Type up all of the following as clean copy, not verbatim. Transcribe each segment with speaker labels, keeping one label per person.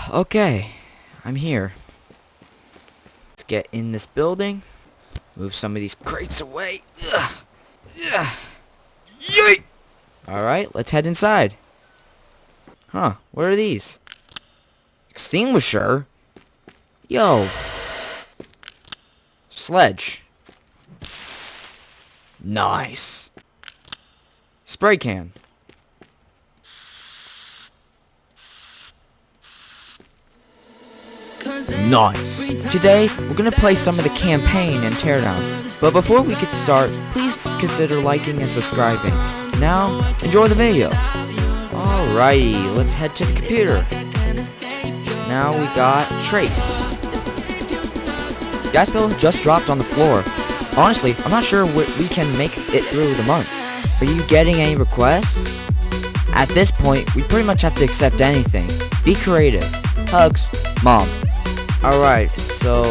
Speaker 1: Okay, I'm here. Let's get in this building. Move some of these crates away. Yeet! Alright, let's head inside. Huh, what are these? Extinguisher? Yo. Sledge. Nice. Spray can. Nice. Today, we're gonna play some of the campaign and Teardown. But before we get started, please consider liking and subscribing. Now, enjoy the video. Alrighty, let's head to the computer. Now we got Trace. Gas bill just dropped on the floor. Honestly, I'm not sure we can make it through the month. Are you getting any requests? At this point, we pretty much have to accept anything. Be creative. Hugs, Mom. Alright, so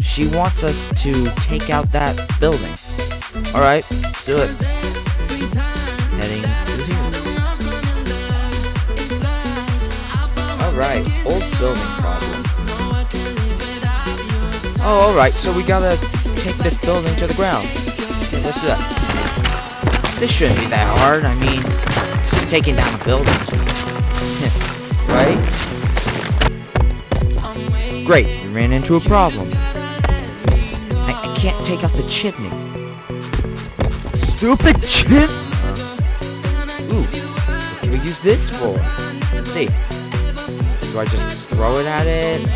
Speaker 1: she wants us to take out that building. Alright, let's do it. Heading to here. Alright, old building problem. Oh, alright, so we gotta take this building to the ground. Okay, let's do that. This shouldn't be that hard, I mean, it's just taking down a building. Right? Great, we ran into a problem. I can't take out the chimney. Stupid chip! Ooh, what can we use this for? Let's see. Do I just throw it at it?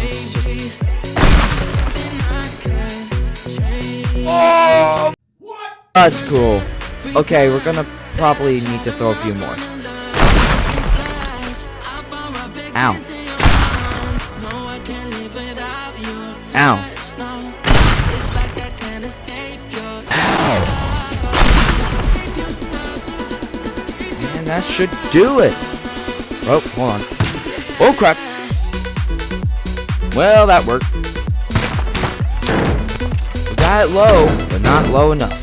Speaker 1: Oh! That's cool. Okay, we're gonna probably need to throw a few more. Ow. Ow. Ow. And that should do it. Oh, hold on. Oh, crap. Well, that worked. We got it low, but not low enough.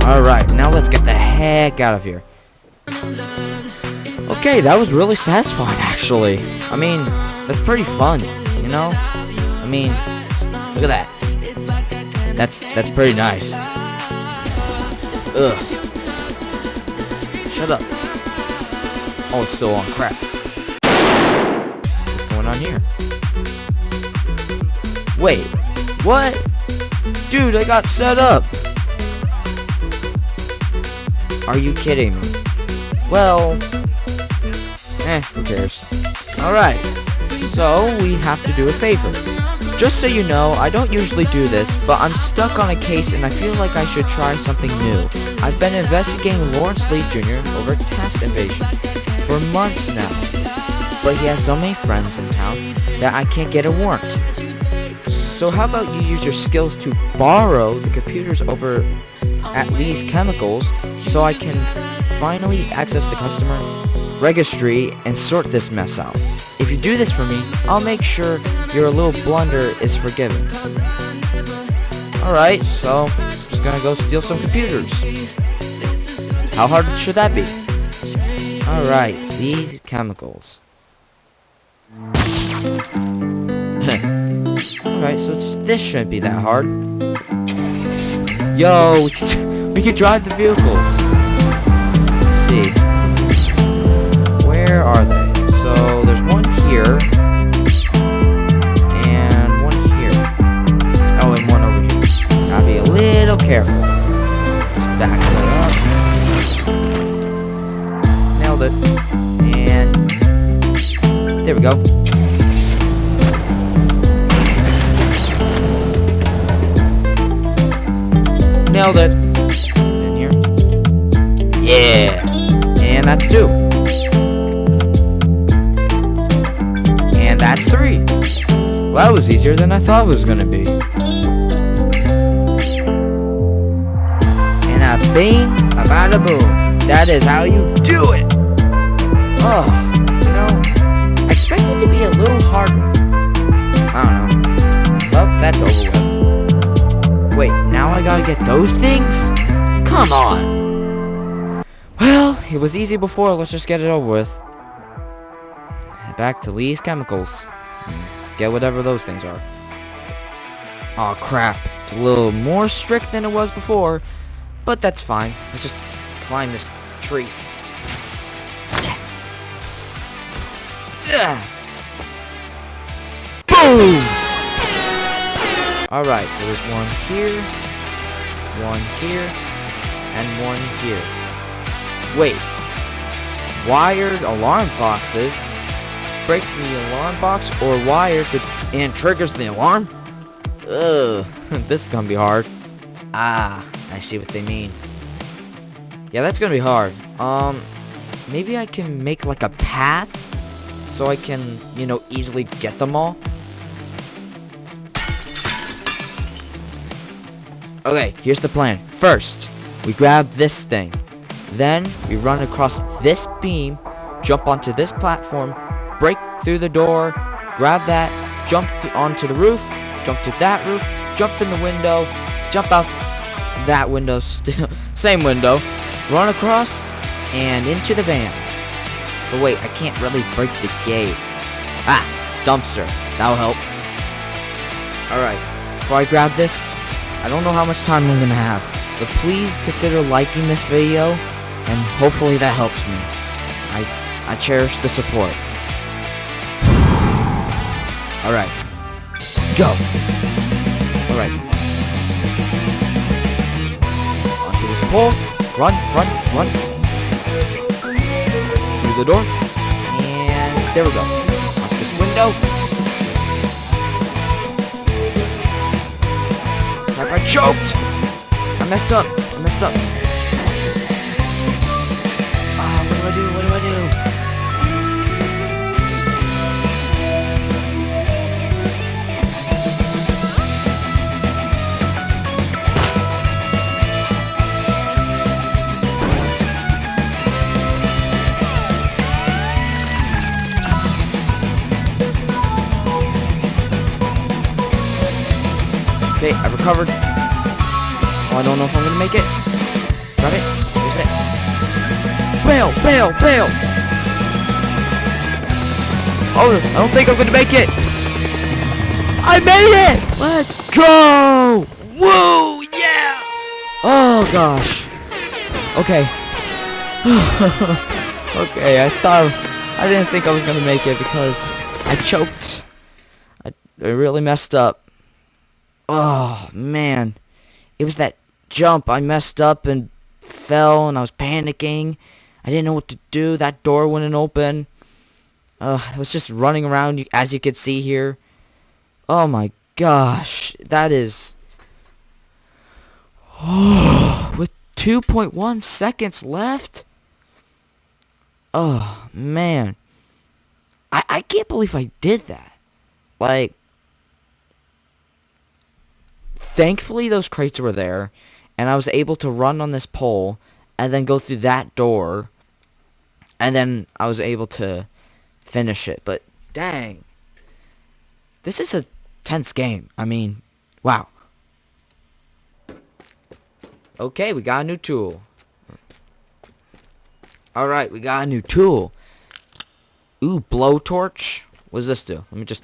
Speaker 1: Alright, now let's get the heck out of here. Okay, that was really satisfying, actually. I mean, that's pretty fun, you know? I mean, look at that. That's pretty nice. Ugh. Shut up. Oh, it's still on. Crap. What's going on here? Wait, what? Dude, I got set up. Are you kidding me? Well, who cares? Alright, so we have to do a favor. Just so you know, I don't usually do this, but I'm stuck on a case and I feel like I should try something new. I've been investigating Lawrence Lee Jr. over test invasion for months now, but he has so many friends in town that I can't get a warrant. So how about you use your skills to borrow the computers over at Lee's Chemicals so I can finally access the customer registry and sort this mess out. If you do this for me, I'll make sure your little blunder is forgiven. Alright, so I'm just gonna go steal some computers. How hard should that be? Alright, Lee's Chemicals. Alright, so this shouldn't be that hard. Yo, we can drive the vehicles. Let's see. Where are they? So, there's one here. And one here. Oh, and one over here. Gotta be a little careful. Just back it up. Nailed it. And there we go. Nailed it. It's in here. Yeah. And that's 2. And that's 3. tree. Well, that was easier than I thought it was gonna be. And a bing, a bada boom. That is how you do it. Oh, you know, I expected it to be a little harder. I don't know. Well, that's over with. Wait, now I gotta get those things? Come on! Well, it was easy before, let's just get it over with. Back to Lee's Chemicals. Get whatever those things are. Aw, crap. It's a little more strict than it was before, but that's fine. Let's just climb this tree. Boom! Alright, so there's one here, and one here. Wait. Wired alarm boxes? Break the alarm box or wire and triggers the alarm? Ugh, this is gonna be hard. Ah, I see what they mean. Yeah, that's gonna be hard. Maybe I can make like a path so I can, you know, easily get them all. Okay, here's the plan. First, we grab this thing. Then, we run across this beam, jump onto this platform, break through the door, grab that, jump onto the roof, jump to that roof, jump in the window, jump out that window, still same window, run across, and into the van. But wait, I can't really break the gate. Ah, dumpster. That'll help. Alright, before I grab this, I don't know how much time I'm gonna have, but please consider liking this video, and hopefully that helps me. I cherish the support. Alright. Go! Alright. Onto this pole. Run, run, run. Through the door. And there we go. Out this window. Crap, I choked! I messed up. I messed up. What do I do? What do I do? Okay, I recovered. Oh, I don't know if I'm gonna make it. Got it. Here's it. Bail! Bail! Bail! Oh, I don't think I'm gonna make it! I made it! Let's go! Woo! Yeah! Oh, gosh. Okay. Okay, I didn't think I was gonna make it because I choked. I really messed up. Oh, man. It was that jump. I messed up and fell and I was panicking. I didn't know what to do. That door wouldn't open. I was just running around, as you can see here. Oh my gosh. That is... with 2.1 seconds left? Oh, man. I can't believe I did that. Like... Thankfully, those crates were there, and I was able to run on this pole, and then go through that door, and then I was able to finish it. But, dang. This is a tense game. I mean, wow. Okay, we got a new tool. Alright, we got a new tool. Ooh, blowtorch. What does this do? Let me just...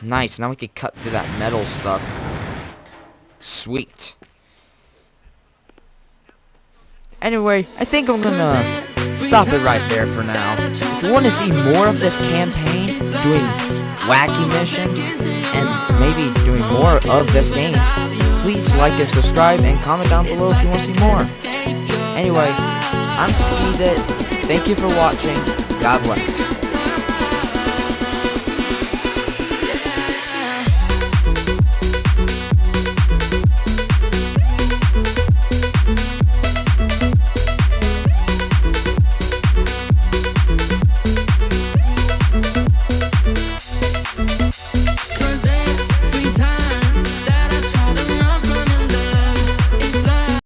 Speaker 1: Nice, now we can cut through that metal stuff. Sweet. Anyway, I think I'm gonna stop it right there for now. If you want to see more of this campaign, doing wacky missions, and maybe doing more of this game, please like and subscribe and comment down below if you want to see more. Anyway, I'm Skeezit. Thank you for watching. God bless.